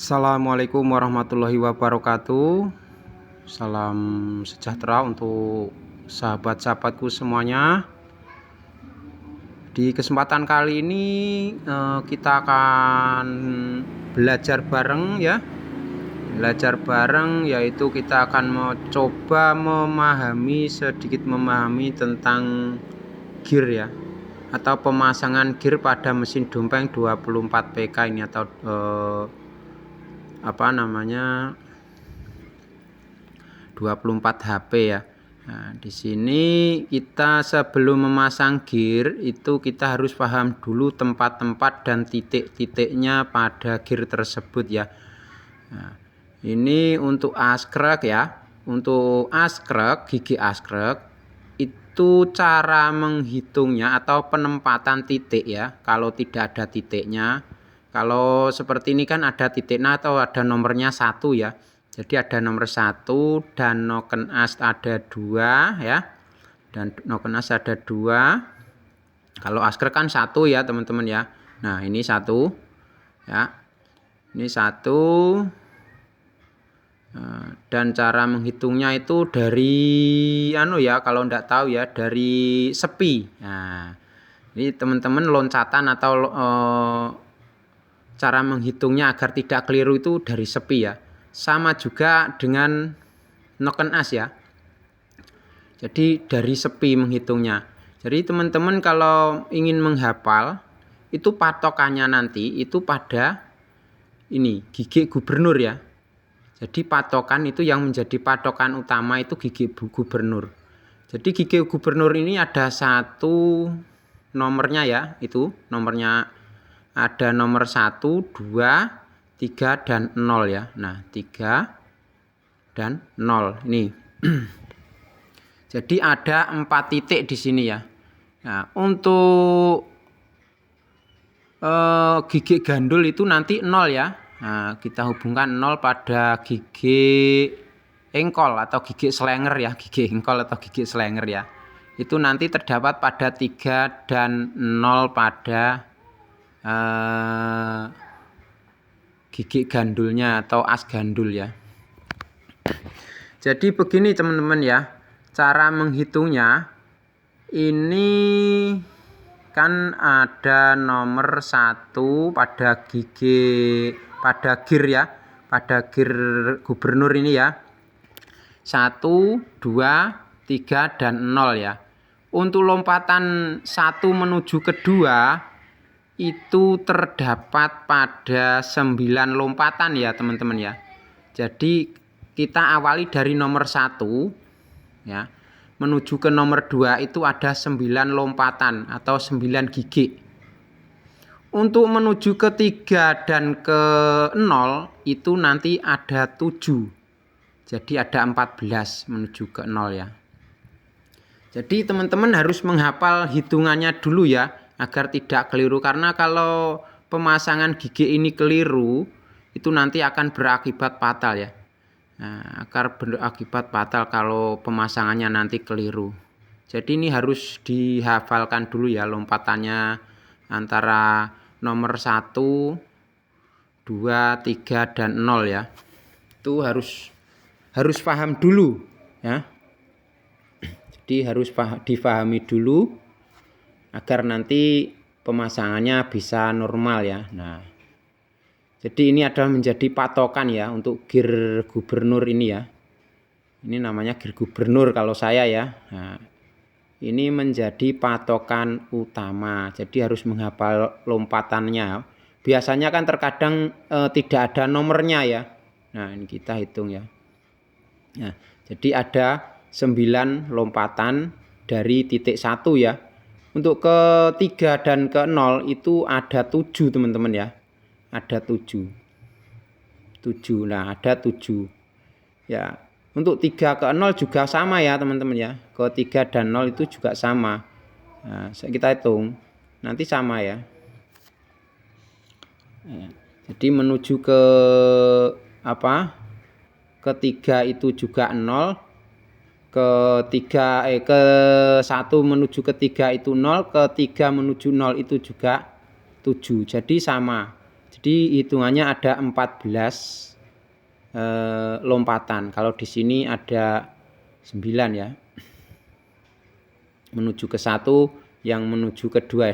Assalamualaikum warahmatullahi wabarakatuh. Salam sejahtera untuk sahabat-sahabatku semuanya. Di kesempatan kali ini kita akan belajar bareng ya. Belajar bareng yaitu kita akan mencoba sedikit memahami tentang gear ya, atau pemasangan gear pada mesin dompeng 24 PK ini, atau 24 HP ya. Nah, di sini kita sebelum memasang gear itu kita harus paham dulu tempat-tempat dan titik-titiknya pada gear tersebut ya. Nah, ini untuk askrek ya. Untuk askrek, gigi askrek itu cara menghitungnya atau penempatan titik ya. Kalau tidak ada titiknya, kalau seperti ini kan ada titiknya atau ada nomornya 1 ya. Jadi ada nomor 1 dan noken as ada 2 ya. Dan noken as ada 2. Kalau askrek kan 1 ya teman-teman ya. Nah, ini 1 ya. Ini 1. Dan cara menghitungnya itu dari kalau enggak tahu ya, dari sepi. Nah, ini teman-teman loncatan atau cara menghitungnya agar tidak keliru itu dari sepi ya. Sama juga dengan noken as ya. Jadi dari sepi menghitungnya. Jadi teman-teman kalau ingin menghafal itu patokannya nanti itu pada ini gigi gubernur ya. Jadi patokan itu yang menjadi patokan utama itu gigi gubernur. Jadi gigi gubernur ini ada 1 nomornya ya, itu nomornya ada nomor 1, 2, 3 dan 0 ya. Nah, 3 dan 0 ini. Jadi ada 4 titik di sini ya. Nah, untuk gigi gandul itu nanti 0 ya. Nah, kita hubungkan 0 pada gigi engkol atau gigi slenger ya, gigi engkol atau gigi slenger ya. Itu nanti terdapat pada 3 dan 0 pada gigi gandulnya atau as gandul ya. Jadi begini teman-teman ya, cara menghitungnya ini kan ada nomor 1 pada gear ya, pada gear gubernur ini ya. 1, 2, 3 dan 0 ya. Untuk lompatan 1 menuju kedua itu terdapat pada 9 lompatan ya teman-teman ya. Jadi kita awali dari nomor 1 ya, menuju ke nomor 2 itu ada 9 lompatan atau 9 gigi. Untuk menuju ke 3 dan ke 0 itu nanti ada 7. Jadi ada 14 menuju ke 0 ya. Jadi teman-teman harus menghafal hitungannya dulu ya, agar tidak keliru. Karena kalau pemasangan gigi ini keliru, itu nanti akan berakibat fatal ya. Nah, akan berakibat fatal kalau pemasangannya nanti keliru. Jadi ini harus dihafalkan dulu ya lompatannya antara nomor 1, 2, 3 dan 0 ya. Itu harus paham dulu ya. Jadi harus difahami dulu agar nanti pemasangannya bisa normal ya. Nah, jadi ini adalah menjadi patokan ya untuk gear gubernur ini ya. Ini namanya gear gubernur kalau saya ya. Nah, ini menjadi patokan utama. Jadi harus menghafal lompatannya. Biasanya kan terkadang tidak ada nomornya ya. Nah, ini kita hitung ya. Nah, jadi ada 9 lompatan dari titik 1 ya. Untuk ke 3 dan ke 0 itu ada 7 teman-teman ya. Ada 7. Nah, ada 7. Ya, untuk 3 ke 0 juga sama ya teman-teman ya. Ke 3 dan 0 itu juga sama. Nah, kita hitung. Nanti sama ya. Jadi menuju ke ketiga itu juga 0, ke 1 menuju ke 3 itu 0, ke 3 menuju 0 itu juga 7. Jadi sama. Jadi hitungannya ada 14 lompatan. Kalau di sini ada 9 ya. Menuju ke 1, yang menuju ke 2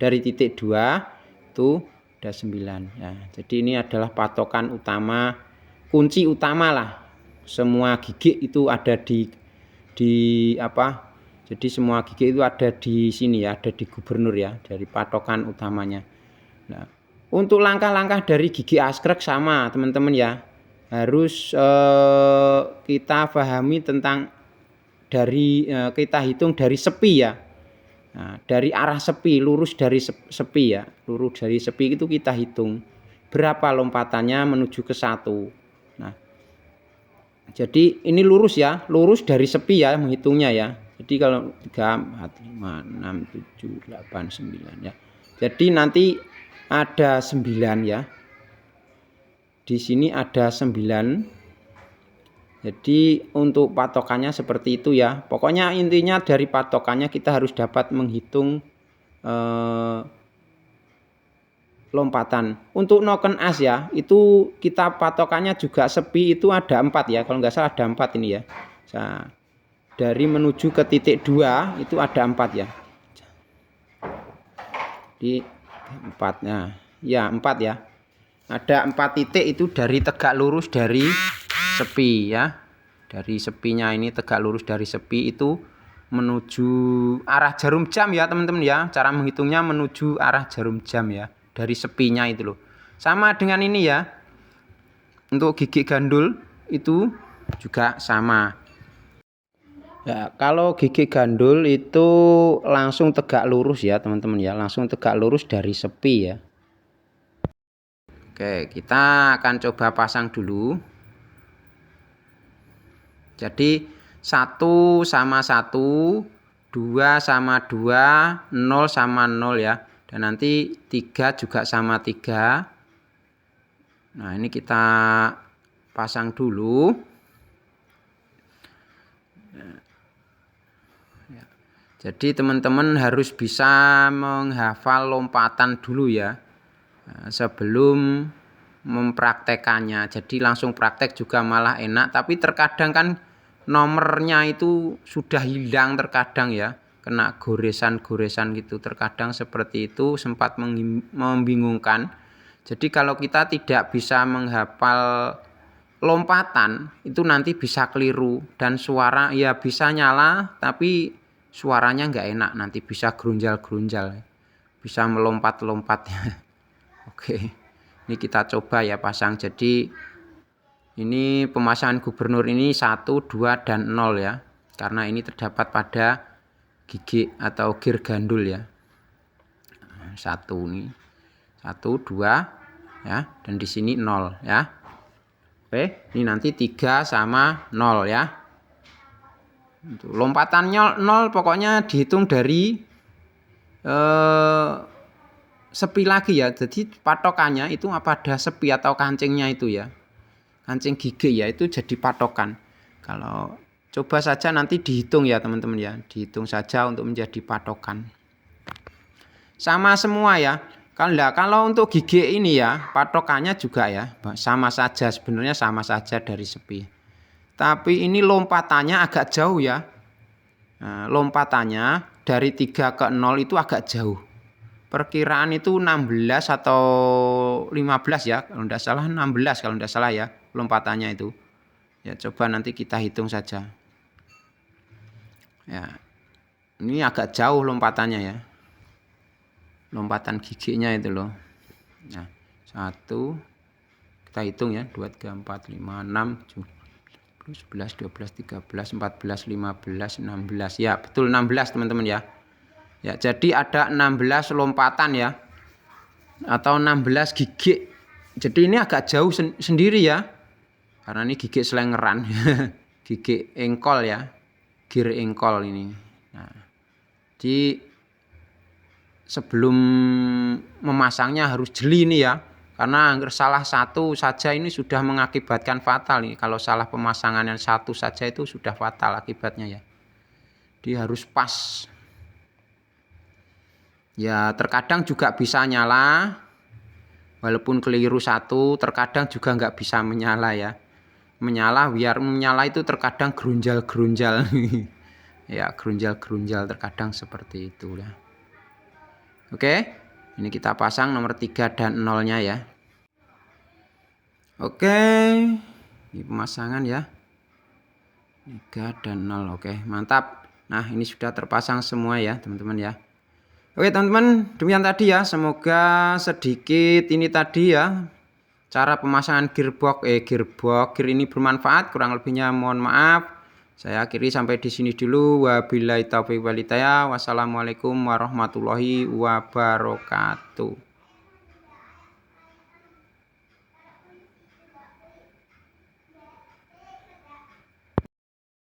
dari titik 2 itu ada 9 ya. Jadi ini adalah patokan utama, kunci utama lah. Semua gigi itu ada di apa? Jadi semua gigi itu ada di sini ya, ada di gubernur ya, dari patokan utamanya. Nah, untuk langkah-langkah dari gigi askrek sama teman-teman ya. Harus kita pahami tentang kita hitung dari sepi ya. Nah, dari arah sepi, lurus dari sepi ya. Lurus dari sepi itu kita hitung berapa lompatannya menuju ke 1. Nah, jadi ini lurus ya, lurus dari sepi ya menghitungnya ya. Jadi kalau 3, 4, 5, 6, 7, 8, 9 ya. Jadi nanti ada 9 ya. Di sini ada 9. Jadi untuk patokannya seperti itu ya. Pokoknya intinya dari patokannya kita harus dapat menghitung lompatan. Untuk noken as ya, itu kita patokannya juga sepi itu ada 4 ya. Kalau nggak salah ada 4 ini ya. Nah, dari menuju ke titik 2 itu ada 4 ya. Di 4-nya. Ya, 4 ya. Ada 4 titik itu dari tegak lurus dari sepi ya. Dari sepinya ini tegak lurus dari sepi itu menuju arah jarum jam ya teman-teman ya. Cara menghitungnya menuju arah jarum jam ya. Dari sepinya itu loh. Sama dengan ini ya. Untuk gigi gandul itu juga sama. Ya, kalau gigi gandul itu langsung tegak lurus ya teman-teman ya. Langsung tegak lurus dari sepi ya. Oke, kita akan coba pasang dulu. Jadi 1 sama 1, 2 sama 2, 0 sama 0 ya. Dan nanti 3 juga sama 3. Nah, ini kita pasang dulu. Jadi teman-teman harus bisa menghafal lompatan dulu ya. Sebelum mempraktekannya. Jadi langsung praktek juga malah enak. Tapi terkadang kan nomornya itu sudah hilang terkadang ya. Kena goresan-goresan gitu. Terkadang seperti itu sempat membingungkan. Jadi kalau kita tidak bisa menghafal lompatan itu nanti bisa keliru. Dan suara ya bisa nyala tapi suaranya nggak enak. Nanti bisa gerunjal-gerunjal. Bisa melompat-lompat. Oke, ini kita coba ya pasang. Jadi ini pemasangan gubernur ini 1, 2, dan 0 ya. Karena ini terdapat pada gigi atau gear gandul ya. 1 nih. 1, 2 ya. Dan di sini 0 ya. Oke, ini nanti 3 sama 0 ya. Lompatannya 0 pokoknya dihitung dari sepi lagi ya. Jadi patokannya itu apa ada sepi atau kancingnya itu ya. Kancing gigi ya itu jadi patokan. Kalau coba saja nanti dihitung ya teman-teman ya. Dihitung saja untuk menjadi patokan. Sama semua ya. Kalau untuk gigi ini ya patokannya juga ya sama saja, sebenarnya sama saja dari sepi. Tapi ini lompatannya agak jauh ya. Nah, lompatannya dari 3 ke 0 itu agak jauh. Perkiraan itu 16 atau 15 ya, kalau tidak salah 16 kalau tidak salah ya lompatannya itu. Ya coba nanti kita hitung saja. Ya, ini agak jauh lompatannya ya. Lompatan giginya itu loh. Nah, 1 kita hitung ya, 2, 3, 4, 5, 6, 7, 11, 12, 13, 14, 15, 16. Ya, betul 16 teman-teman ya. Ya, jadi ada 16 lompatan ya. Atau 16 gigi. Jadi ini agak jauh sendiri ya. Karena ini gigi selengeran. Gigi engkol ya. Gir engkol ini. Nah, jadi sebelum memasangnya harus jeli nih ya. Karena salah satu saja ini sudah mengakibatkan fatal nih. Kalau salah pemasangan yang satu saja itu sudah fatal akibatnya ya. Jadi harus pas. Ya terkadang juga bisa nyala. walaupun keliru satu terkadang juga nggak bisa menyala ya. Biar menyala itu terkadang gerunjal-gerunjal. Ya, gerunjal-gerunjal terkadang seperti itu ya. Oke, ini kita pasang nomor 3 dan 0-nya ya. Oke, ini pemasangan ya. 3 dan 0, oke, mantap. Nah, ini sudah terpasang semua ya, teman-teman ya. Oke, teman-teman, demikian tadi ya. Semoga sedikit ini tadi ya. Cara pemasangan gearbox gear ini bermanfaat. Kurang lebihnya mohon maaf. Saya akhiri sampai di sini dulu. Wabillahi taufiq wal hidayah. Wassalamualaikum warahmatullahi wabarakatuh.